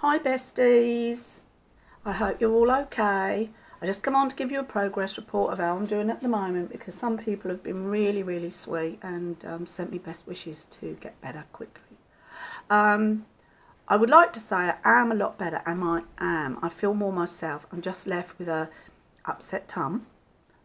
Hi besties, I hope you're all okay. I just come on to give you a progress report of how I'm doing at the moment because some people have been really sweet and sent me best wishes to get better quickly. I would like to say I am a lot better, and I am. I feel more myself. I'm just left with a upset tum.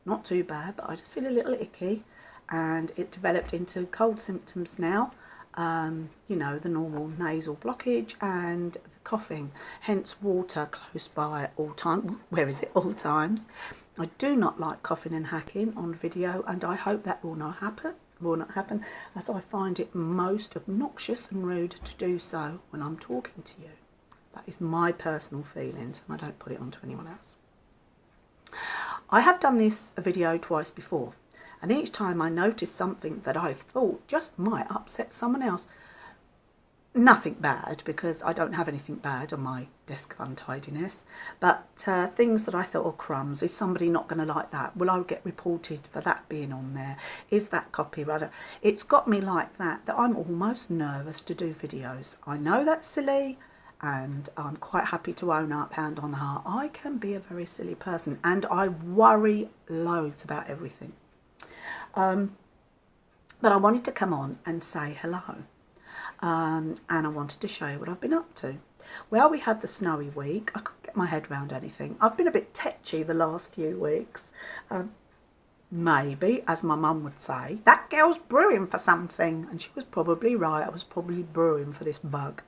Not too bad, but I just feel a little icky, and it developed into cold symptoms now. You know, the normal nasal blockage and the coughing, hence water close by at all times. Where is it? All times. I do not like coughing and hacking on video, and I hope that will not happen, as I find it most obnoxious and rude to do so when I'm talking to you. That is my personal feelings, and I don't put it onto anyone else. I have done this video twice before, and each time I noticed something that I thought just might upset someone else. Nothing bad, because I don't have anything bad on my desk of untidiness, but things that I thought, oh crumbs, is somebody not going to like that? Will I get reported for that being on there? Is that copyright? It's got me like that I'm almost nervous to do videos. I know that's silly, and I'm quite happy to own up, hand on heart. I can be a very silly person, and I worry loads about everything. But I wanted to come on and say hello. And I wanted to show you what I've been up to. Well, we had the snowy week. I couldn't get my head around anything. I've been a bit tetchy the last few weeks. Maybe, as my mum would say, that girl's brewing for something. And she was probably right. I was probably brewing for this bug.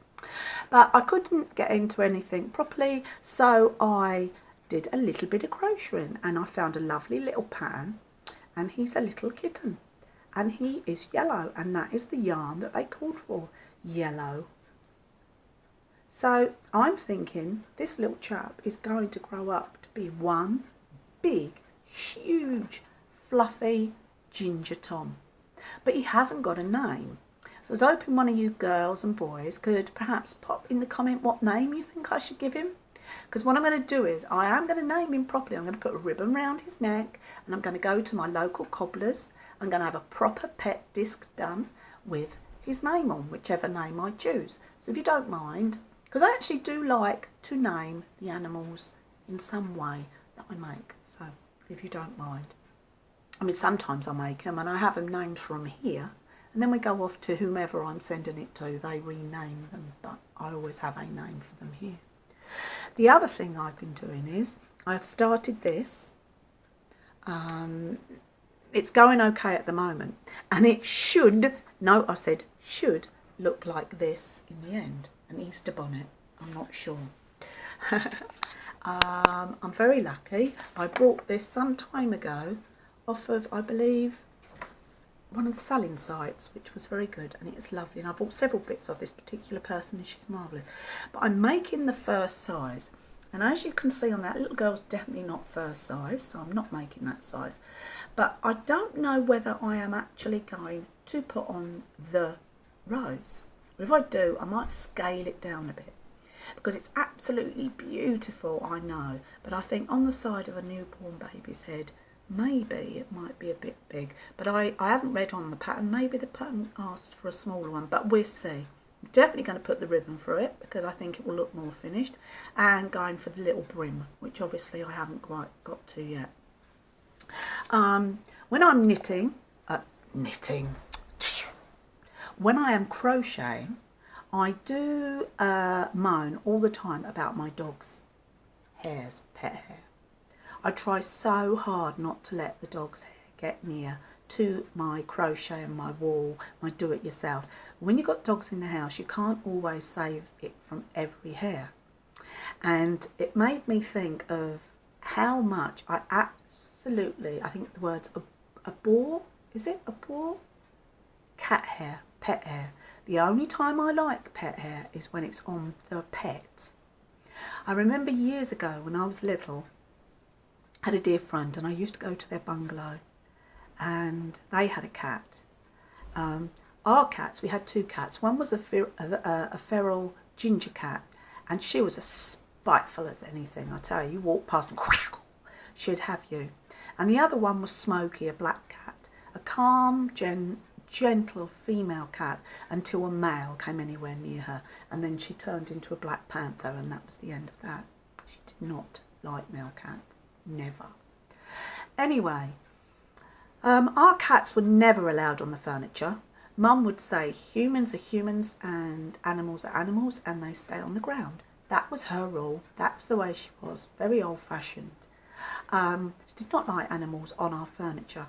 But I couldn't get into anything properly, so I did a little bit of crocheting, and I found a lovely little pattern, and he's a little kitten. And he is yellow, and that is the yarn that they called for, yellow. So I'm thinking this little chap is going to grow up to be one big, huge, fluffy ginger Tom. But he hasn't got a name. So I was hoping one of you girls and boys could perhaps pop in the comment what name you think I should give him. Because what I'm going to do is, I am going to name him properly. I'm going to put a ribbon round his neck, and I'm going to go to my local cobblers. I'm going to have a proper pet disc done with his name on, whichever name I choose. So if you don't mind, because I actually do like to name the animals in some way that I make. So if you don't mind. I mean, sometimes I make them and I have them named from here. And then we go off to whomever I'm sending it to. They rename them, but I always have a name for them here. The other thing I've been doing is, I've started this. It's going okay at the moment, and it should, no, I said should, look like this in the end. An Easter bonnet, I'm not sure. I'm very lucky. I bought this some time ago off of, I believe, one of the selling sites, which was very good, and it's lovely. And I bought several bits of this particular person, and she's marvellous. But I'm making the first size. And as you can see on that, little girl's definitely not first size, so I'm not making that size. But I don't know whether I am actually going to put on the rose. If I do, I might scale it down a bit, because it's absolutely beautiful, I know. But I think on the side of a newborn baby's head, maybe it might be a bit big. But I haven't read on the pattern. Maybe the pattern asked for a smaller one, but we'll see. I'm definitely going to put the ribbon through it because I think it will look more finished, and going for the little brim, which obviously I haven't quite got to yet. When I'm knitting, when I am crocheting, I do moan all the time about my dog's hairs, pet hair. I try so hard not to let the dog's hair get near to my crochet and my wool, my do-it-yourself. When you've got dogs in the house, you can't always save it from every hair. And it made me think of how much I absolutely, I think the word's abhor, is it abhor? Cat hair, pet hair. The only time I like pet hair is when it's on the pet. I remember years ago when I was little, I had a dear friend, and I used to go to their bungalow, and they had a cat. Our cats, we had two cats. One was a feral ginger cat, and she was as spiteful as anything. I tell you, you walk past and she'd have you. And the other one was Smokey, a black cat, a calm, gentle female cat until a male came anywhere near her, and then she turned into a black panther, and that was the end of that. She did not like male cats, never. Anyway, our cats were never allowed on the furniture. Mum would say humans are humans and animals are animals, and they stay on the ground. That was her rule. That was the way she was, very old-fashioned. She did not like animals on our furniture.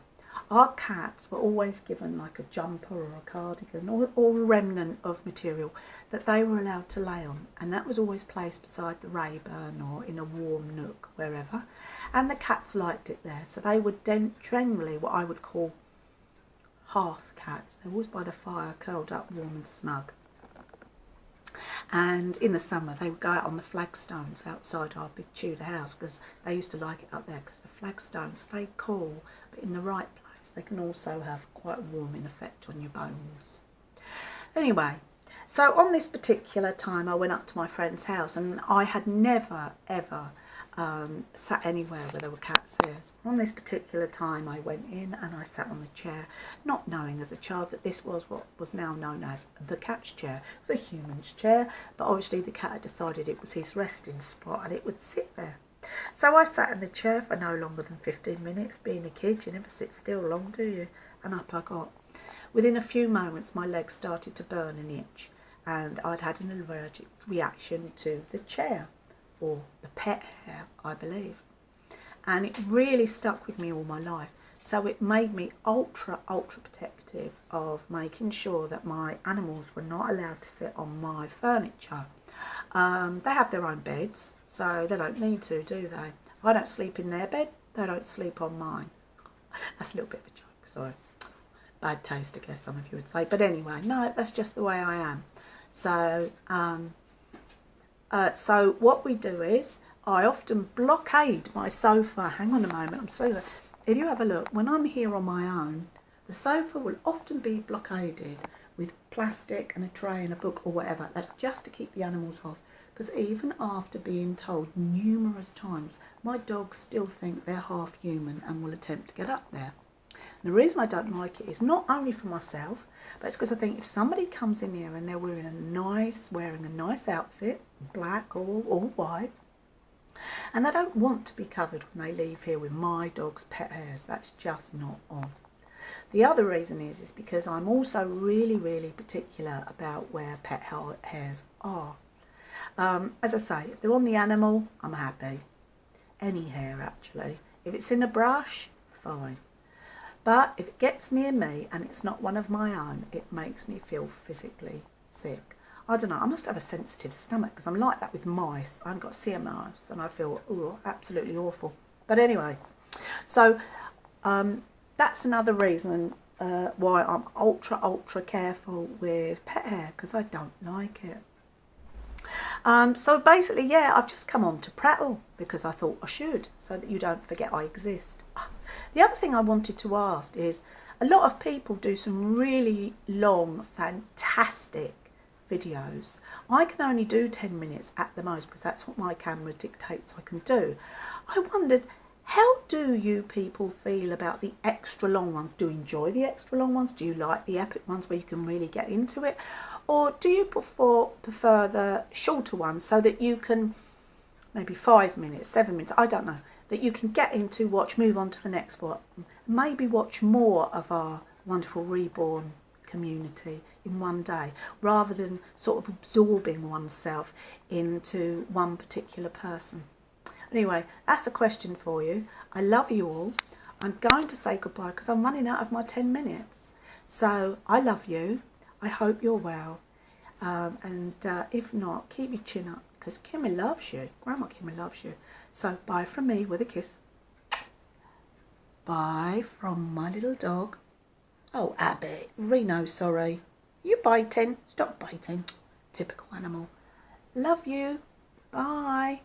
Our cats were always given like a jumper or a cardigan or a remnant of material that they were allowed to lay on, and that was always placed beside the Rayburn or in a warm nook, wherever, and the cats liked it there. So they were generally what I would call hearth cats. They're always by the fire, curled up warm and snug. And in the summer they would go out on the flagstones outside our big Tudor house, because they used to like it up there because the flagstones stay cool, but in the right place they can also have quite a warming effect on your bones. Anyway, so on this particular time I went up to my friend's house, and I had never ever sat anywhere where there were cats there. So on this particular time I went in and I sat on the chair, not knowing as a child that this was what was now known as the cat's chair. It was a human's chair, but obviously the cat had decided it was his resting spot and it would sit there. So I sat in the chair for no longer than 15 minutes. Being a kid, you never sit still long, do you? And up I got. Within a few moments my legs started to burn and itch, and I'd had an allergic reaction to the chair, or the pet hair, I believe. And it really stuck with me all my life. So it made me ultra protective of making sure that my animals were not allowed to sit on my furniture. They have their own beds, so they don't need to, do they? I don't sleep in their bed, they don't sleep on mine. That's a little bit of a joke, sorry. Bad taste, I guess some of you would say. But anyway, no, that's just the way I am. So, so what we do is, I often blockade my sofa. Hang on a moment, I'm sorry. If you have a look, when I'm here on my own, the sofa will often be blockaded with plastic and a tray and a book or whatever. That's just to keep the animals off. Because even after being told numerous times, my dogs still think they're half human and will attempt to get up there. And the reason I don't like it is not only for myself, but it's because I think if somebody comes in here and they're wearing a nice outfit, black or white, and they don't want to be covered when they leave here with my dog's pet hairs, that's just not on. The other reason is because I'm also really particular about where pet hairs are. As I say, if they're on the animal, I'm happy. Any hair, actually. If it's in a brush, fine. But if it gets near me and it's not one of my own, it makes me feel physically sick. I don't know, I must have a sensitive stomach, because I'm like that with mice. I haven't got sea mouse and I feel absolutely awful. But anyway, so that's another reason why I'm ultra careful with pet hair, because I don't like it. So basically, yeah, I've just come on to prattle because I thought I should, so that you don't forget I exist. The other thing I wanted to ask is, a lot of people do some really long, fantastic videos. I can only do 10 minutes at the most, because that's what my camera dictates I can do. I wondered, how do you people feel about the extra long ones? Do you enjoy the extra long ones? Do you like the epic ones where you can really get into it? Or do you prefer the shorter ones, so that you can, maybe 5 minutes, 7 minutes, I don't know, that you can get into, watch, move on to the next one, maybe watch more of our wonderful reborn community in one day, rather than sort of absorbing oneself into one particular person. Anyway, that's a question for you. I love you all. I'm going to say goodbye because I'm running out of my 10 minutes. So I love you. I hope you're well. And if not, keep your chin up, because Kimmy loves you. Grandma Kimmy loves you. So bye from me with a kiss. Bye from my little dog. Oh, Abby. Reno, sorry. You biting? Stop biting. Typical animal. Love you. Bye.